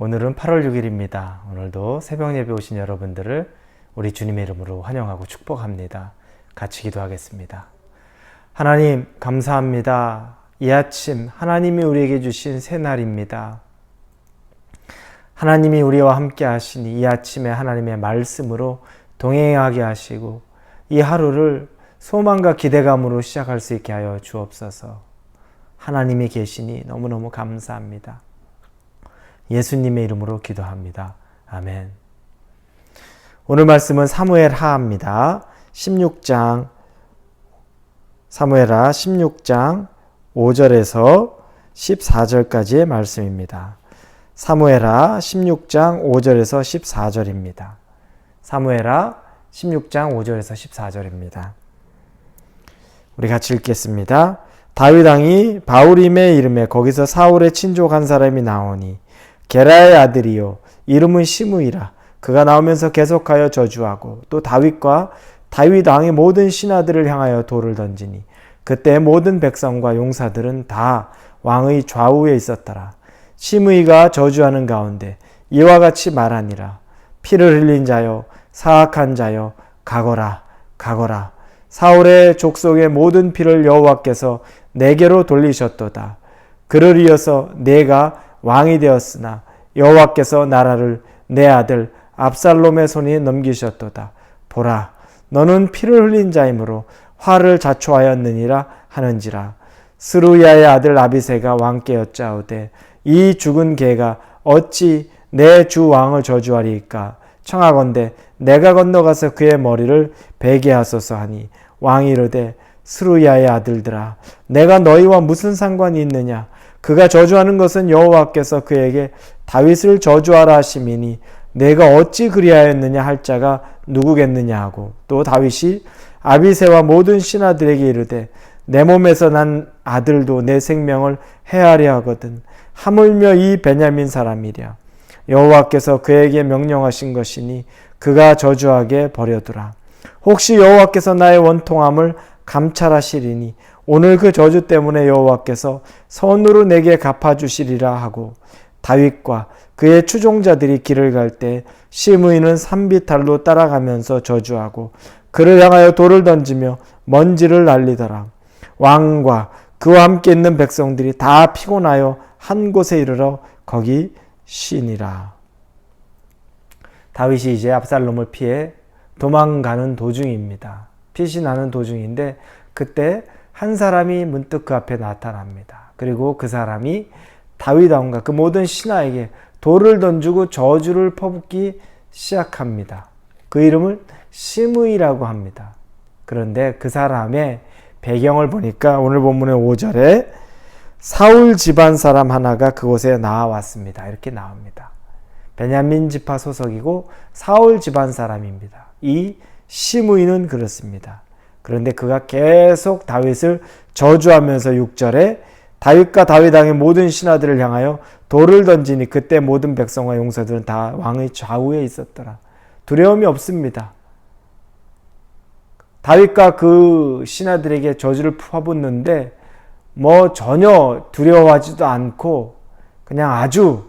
오늘은 8월 6일입니다. 오늘도 새벽 예배 오신 여러분들을 우리 주님의 이름으로 환영하고 축복합니다. 같이 기도하겠습니다. 하나님 감사합니다. 이 아침 하나님이 우리에게 주신 새 날입니다. 하나님이 우리와 함께 하시니 이 아침에 하나님의 말씀으로 동행하게 하시고 이 하루를 소망과 기대감으로 시작할 수 있게 하여 주옵소서. 하나님이 계시니 너무너무 감사합니다. 예수님의 이름으로 기도합니다. 아멘. 오늘 말씀은 사무엘 하입니다. 16장 사무엘하 16장 5절에서 14절까지의 말씀입니다. 사무엘하 16장 5절에서 14절입니다. 사무엘하 16장 5절에서 14절입니다. 우리 같이 읽겠습니다. 다윗 왕이 바후림에 이름에 거기서 사울의 친족 한 사람이 나오니 게라의 아들이요 이름은 시므이라. 그가 나오면서 계속하여 저주하고 또 다윗과 다윗 왕의 모든 신하들을 향하여 돌을 던지니 그때 모든 백성과 용사들은 다 왕의 좌우에 있었더라. 시므이가 저주하는 가운데 이와 같이 말하니라. 피를 흘린 자여 사악한 자여 가거라 가거라. 사울의 족속의 모든 피를 여호와께서 내게로 돌리셨도다. 그를 이어서 내가 왕이 되었으나 여호와께서 나라를 내 아들 압살롬의 손에 넘기셨도다. 보라, 너는 피를 흘린 자이므로 화를 자초하였느니라 하는지라. 스루야의 아들 아비새가 왕께 여짜오되 이 죽은 개가 어찌 내 주 왕을 저주하리이까? 청하건대 내가 건너가서 그의 머리를 베게 하소서 하니 왕이 이르되 스루야의 아들들아, 내가 너희와 무슨 상관이 있느냐? 그가 저주하는 것은 여호와께서 그에게 다윗을 저주하라 하심이니 내가 어찌 그리하였느냐 할 자가 누구겠느냐 하고 또 다윗이 아비새와 모든 신하들에게 이르되 내 몸에서 난 아들도 내 생명을 해하려 하거든 하물며 이 베냐민 사람이랴. 여호와께서 그에게 명령하신 것이니 그가 저주하게 버려두라. 혹시 여호와께서 나의 원통함을 감찰하시리니 오늘 그 저주 때문에 여호와께서 선으로 내게 갚아주시리라 하고 다윗과 그의 추종자들이 길을 갈 때 시므이는 산비탈로 따라가면서 저주하고 그를 향하여 돌을 던지며 먼지를 날리더라. 왕과 그와 함께 있는 백성들이 다 피곤하여 한 곳에 이르러 거기 쉬니라. 다윗이 이제 압살롬을 피해 도망가는 도중입니다. 피신하는 도중인데 그때 한 사람이 문득 그 앞에 나타납니다. 그리고 그 사람이 다윗 왕과 그 모든 신하에게 돌을 던지고 저주를 퍼붓기 시작합니다. 그 이름을 시므이라고 합니다. 그런데 그 사람의 배경을 보니까 오늘 본문의 5절에 사울 집안 사람 하나가 그곳에 나와왔습니다. 이렇게 나옵니다. 베냐민 지파 소속이고 사울 집안 사람입니다. 이 시므이는 그렇습니다. 그런데 그가 계속 다윗을 저주하면서 6절에 다윗과 다윗 왕의 모든 신하들을 향하여 돌을 던지니 그때 모든 백성과 용사들은 다 왕의 좌우에 있었더라. 두려움이 없습니다. 다윗과 그 신하들에게 저주를 퍼붓는데 전혀 두려워하지도 않고 그냥 아주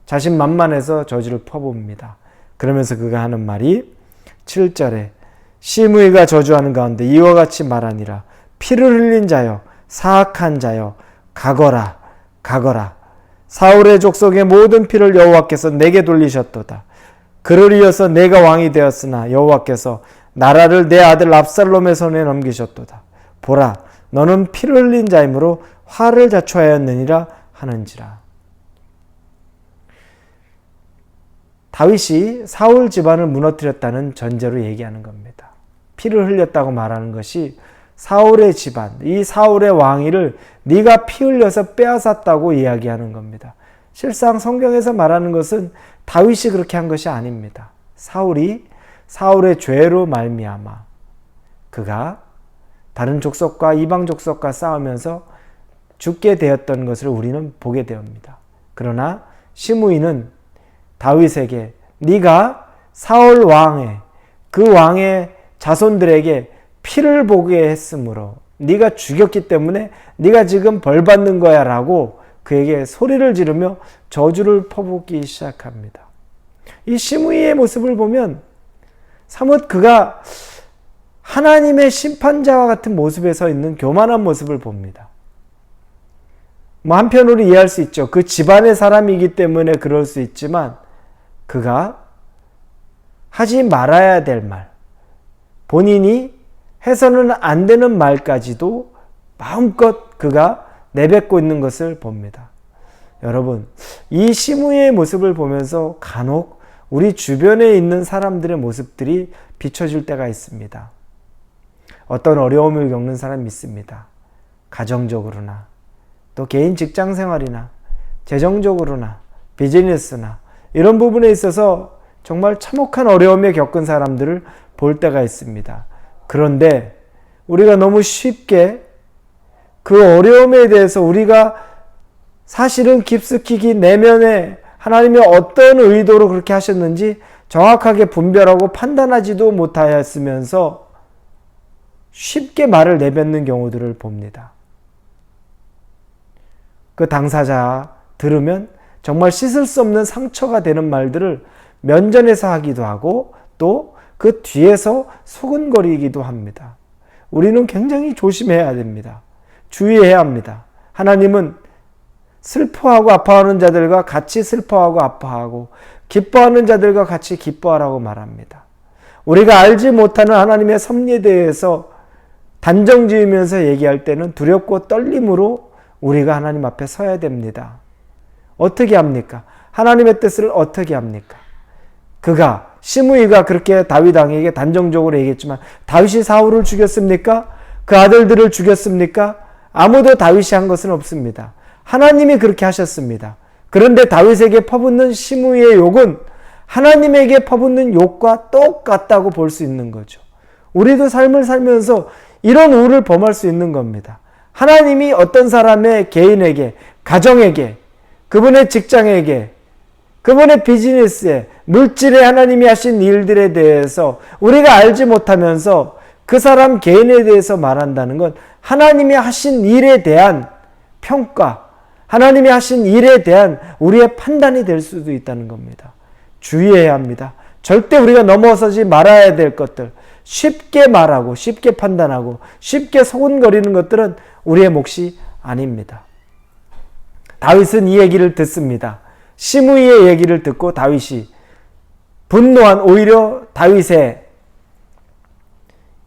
자신만만해서 저주를 퍼붓습니다. 그러면서 그가 하는 말이 7절에 시므이가 저주하는 가운데 이와 같이 말하니라. 피를 흘린 자여 사악한 자여 가거라 가거라. 사울의 족속의 모든 피를 여호와께서 내게 돌리셨도다. 그를 이어서 내가 왕이 되었으나 여호와께서 나라를 내 아들 압살롬의 손에 넘기셨도다. 보라, 너는 피를 흘린 자이므로 화를 자초하였느니라 하는지라. 다윗이 사울 집안을 무너뜨렸다는 전제로 얘기하는 겁니다. 피를 흘렸다고 말하는 것이 사울의 집안, 이 사울의 왕위를 네가 피 흘려서 빼앗았다고 이야기하는 겁니다. 실상 성경에서 말하는 것은 다윗이 그렇게 한 것이 아닙니다. 사울이 사울의 죄로 말미암아 그가 다른 족속과 이방 족속과 싸우면서 죽게 되었던 것을 우리는 보게 됩니다. 그러나 시므이는 다윗에게 네가 사울 왕의 그 왕의 자손들에게 피를 보게 했으므로 네가 죽였기 때문에 네가 지금 벌 받는 거야 라고 그에게 소리를 지르며 저주를 퍼붓기 시작합니다. 이 시므이의 모습을 보면 사뭇 그가 하나님의 심판자와 같은 모습에 서 있는 교만한 모습을 봅니다. 한편으로 이해할 수 있죠. 그 집안의 사람이기 때문에 그럴 수 있지만 그가 하지 말아야 될 말, 본인이 해서는 안 되는 말까지도 마음껏 그가 내뱉고 있는 것을 봅니다. 여러분, 이 시므이의 모습을 보면서 간혹 우리 주변에 있는 사람들의 모습들이 비춰질 때가 있습니다. 어떤 어려움을 겪는 사람이 있습니다. 가정적으로나 또 개인 직장 생활이나 재정적으로나 비즈니스나 이런 부분에 있어서 정말 참혹한 어려움에 겪은 사람들을 볼 때가 있습니다. 그런데 우리가 너무 쉽게 그 어려움에 대해서 우리가 사실은 깊숙이 내면에 하나님이 어떤 의도로 그렇게 하셨는지 정확하게 분별하고 판단하지도 못하였으면서 쉽게 말을 내뱉는 경우들을 봅니다. 그 당사자 들으면 정말 씻을 수 없는 상처가 되는 말들을 면전에서 하기도 하고 또 그 뒤에서 소근거리기도 합니다. 우리는 굉장히 조심해야 됩니다. 주의해야 합니다. 하나님은 슬퍼하고 아파하는 자들과 같이 슬퍼하고 아파하고 기뻐하는 자들과 같이 기뻐하라고 말합니다. 우리가 알지 못하는 하나님의 섭리에 대해서 단정 지으면서 얘기할 때는 두렵고 떨림으로 우리가 하나님 앞에 서야 됩니다. 어떻게 합니까? 하나님의 뜻을 어떻게 합니까? 그가 시므이가 그렇게 다윗 왕에게 단정적으로 얘기했지만 다윗이 사울을 죽였습니까? 그 아들들을 죽였습니까? 아무도 다윗이 한 것은 없습니다. 하나님이 그렇게 하셨습니다. 그런데 다윗에게 퍼붓는 시므이의 욕은 하나님에게 퍼붓는 욕과 똑같다고 볼 수 있는 거죠. 우리도 삶을 살면서 이런 우를 범할 수 있는 겁니다. 하나님이 어떤 사람의 개인에게, 가정에게, 그분의 직장에게, 그분의 비즈니스에, 물질에 하나님이 하신 일들에 대해서 우리가 알지 못하면서 그 사람 개인에 대해서 말한다는 건 하나님이 하신 일에 대한 평가, 하나님이 하신 일에 대한 우리의 판단이 될 수도 있다는 겁니다. 주의해야 합니다. 절대 우리가 넘어서지 말아야 될 것들, 쉽게 말하고 쉽게 판단하고 쉽게 소근거리는 것들은 우리의 몫이 아닙니다. 다윗은 이 얘기를 듣습니다. 시므이의 얘기를 듣고 다윗이 분노한 오히려 다윗의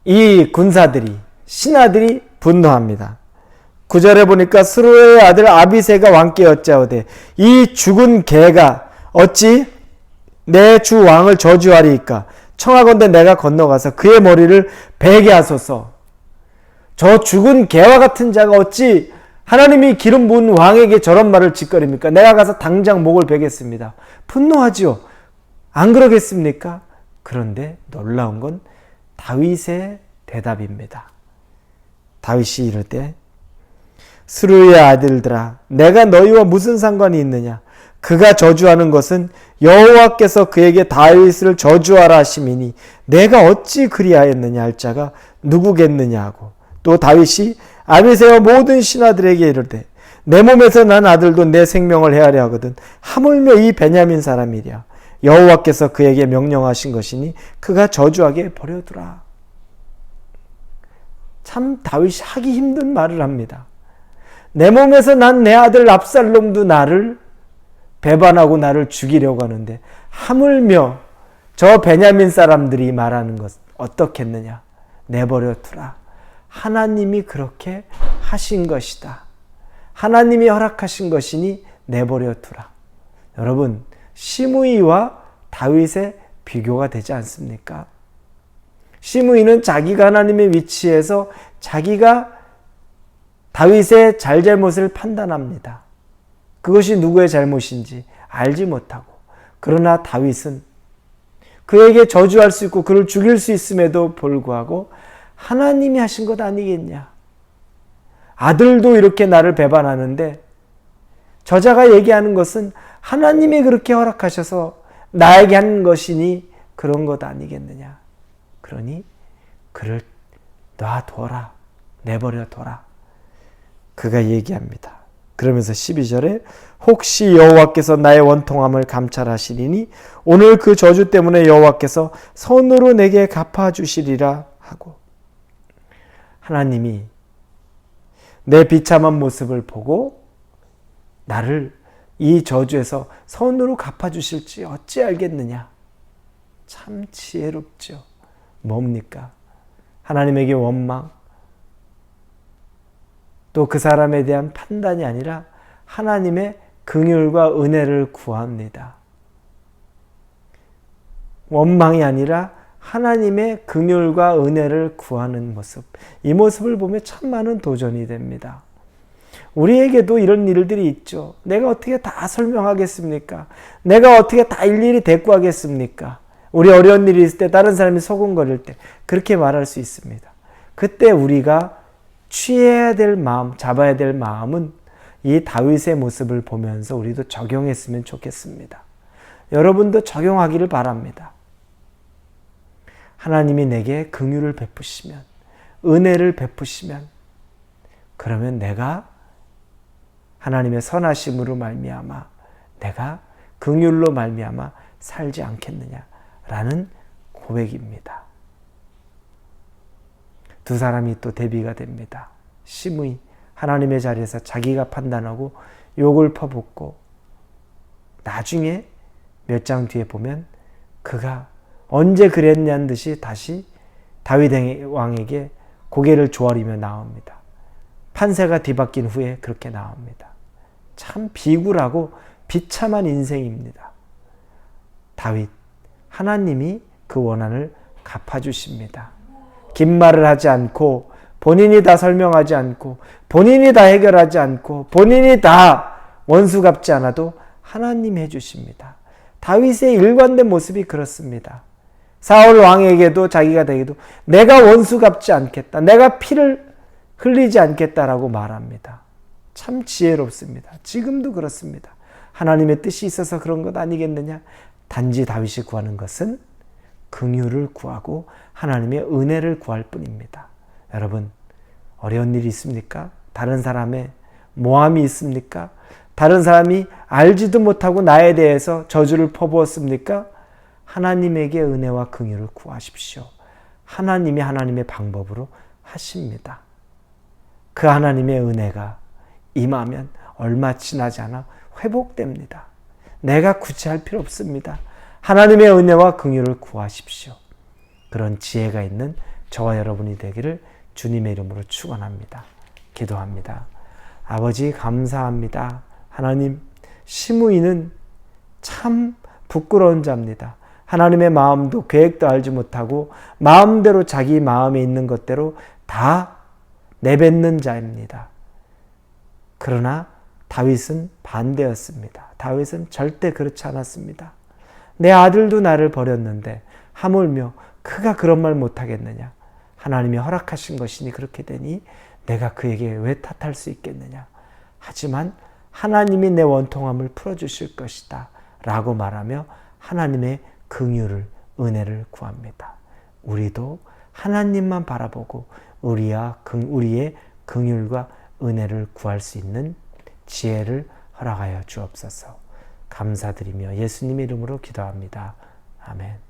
이 군사들이 신하들이 분노합니다. 9절에 보니까 스루야의 아들 아비새가 왕께 여짜오되 이 죽은 개가 어찌 내 주 왕을 저주하리이까 청하건대 내가 건너가서 그의 머리를 베게 하소서. 저 죽은 개와 같은 자가 어찌 하나님이 기름 부은 왕에게 저런 말을 짓거립니까? 내가 가서 당장 목을 베겠습니다. 분노하지요. 안 그러겠습니까? 그런데 놀라운 건 다윗의 대답입니다. 다윗이 이럴 때 스루의 아들들아 내가 너희와 무슨 상관이 있느냐? 그가 저주하는 것은 여호와께서 그에게 다윗을 저주하라 하심이니 내가 어찌 그리하였느냐 할 자가 누구겠느냐 하고 또 다윗이 아비새와 모든 신하들에게 이르되 내 몸에서 난 아들도 내 생명을 헤아려 하거든 하물며 이 베냐민 사람이랴 여호와께서 그에게 명령하신 것이니 그가 저주하게 버려두라. 참 다윗이 하기 힘든 말을 합니다. 내 몸에서 난 내 아들 압살롬도 나를 배반하고 나를 죽이려고 하는데 하물며 저 베냐민 사람들이 말하는 것 어떻겠느냐? 내버려 두라. 하나님이 그렇게 하신 것이다. 하나님이 허락하신 것이니 내버려 두라. 여러분, 시므이와 다윗의 비교가 되지 않습니까? 시므이는 자기가 하나님의 위치에서 자기가 다윗의 잘잘못을 판단합니다. 그것이 누구의 잘못인지 알지 못하고. 그러나 다윗은 그에게 저주할 수 있고 그를 죽일 수 있음에도 불구하고 하나님이 하신 것 아니겠냐. 아들도 이렇게 나를 배반하는데 저자가 얘기하는 것은 하나님이 그렇게 허락하셔서 나에게 한 것이니 그런 것 아니겠느냐. 그러니 그를 놔둬라. 내버려 둬라. 그가 얘기합니다. 그러면서 12절에 혹시 여호와께서 나의 원통함을 감찰하시리니 오늘 그 저주 때문에 여호와께서 손으로 내게 갚아주시리라 하고, 하나님이 내 비참한 모습을 보고 나를 이 저주에서 손으로 갚아주실지 어찌 알겠느냐. 참 지혜롭죠. 뭡니까? 하나님에게 원망, 또 그 사람에 대한 판단이 아니라 하나님의 긍휼과 은혜를 구합니다. 원망이 아니라 하나님의 긍휼과 은혜를 구하는 모습, 이 모습을 보면 참 많은 도전이 됩니다. 우리에게도 이런 일들이 있죠. 내가 어떻게 다 설명하겠습니까? 내가 어떻게 다 일일이 대꾸하겠습니까? 우리 어려운 일이 있을 때, 다른 사람이 소곤거릴 때 그렇게 말할 수 있습니다. 그때 우리가 취해야 될 마음, 잡아야 될 마음은 이 다윗의 모습을 보면서 우리도 적용했으면 좋겠습니다. 여러분도 적용하기를 바랍니다. 하나님이 내게 긍휼을 베푸시면, 은혜를 베푸시면, 그러면 내가 하나님의 선하심으로 말미암아, 내가 긍휼로 말미암아 살지 않겠느냐라는 고백입니다. 두 사람이 또 대비가 됩니다. 심의, 하나님의 자리에서 자기가 판단하고 욕을 퍼붓고, 나중에 몇 장 뒤에 보면 그가 언제 그랬냐는 듯이 다시 다윗 왕에게 고개를 조아리며 나옵니다. 판세가 뒤바뀐 후에 그렇게 나옵니다. 참 비굴하고 비참한 인생입니다. 다윗, 하나님이 그 원한을 갚아주십니다. 긴 말을 하지 않고, 본인이 다 설명하지 않고, 본인이 다 해결하지 않고, 본인이 다 원수 갚지 않아도 하나님이 해주십니다. 다윗의 일관된 모습이 그렇습니다. 사울 왕에게도 자기가 되기도 내가 원수 갚지 않겠다, 내가 피를 흘리지 않겠다라고 말합니다. 참 지혜롭습니다. 지금도 그렇습니다. 하나님의 뜻이 있어서 그런 것 아니겠느냐? 단지 다윗이 구하는 것은 긍휼을 구하고 하나님의 은혜를 구할 뿐입니다. 여러분, 어려운 일이 있습니까? 다른 사람의 모함이 있습니까? 다른 사람이 알지도 못하고 나에 대해서 저주를 퍼부었습니까? 하나님에게 은혜와 긍휼을 구하십시오. 하나님이 하나님의 방법으로 하십니다. 그 하나님의 은혜가 임하면 얼마 지나지 않아 회복됩니다. 내가 굳이 할 필요 없습니다. 하나님의 은혜와 긍휼을 구하십시오. 그런 지혜가 있는 저와 여러분이 되기를 주님의 이름으로 축원합니다. 기도합니다. 아버지, 감사합니다. 하나님, 시므이는 참 부끄러운 자입니다. 하나님의 마음도 계획도 알지 못하고 마음대로 자기 마음에 있는 것대로 다 내뱉는 자입니다. 그러나 다윗은 반대였습니다. 다윗은 절대 그렇지 않았습니다. 내 아들도 나를 버렸는데 하물며 그가 그런 말 못하겠느냐? 하나님이 허락하신 것이니 그렇게 되니 내가 그에게 왜 탓할 수 있겠느냐? 하지만 하나님이 내 원통함을 풀어주실 것이다 라고 말하며 하나님의 긍휼을, 은혜를 구합니다. 우리도 하나님만 바라보고 우리의 긍휼과 은혜를 구할 수 있는 지혜를 허락하여 주옵소서. 감사드리며 예수님의 이름으로 기도합니다. 아멘.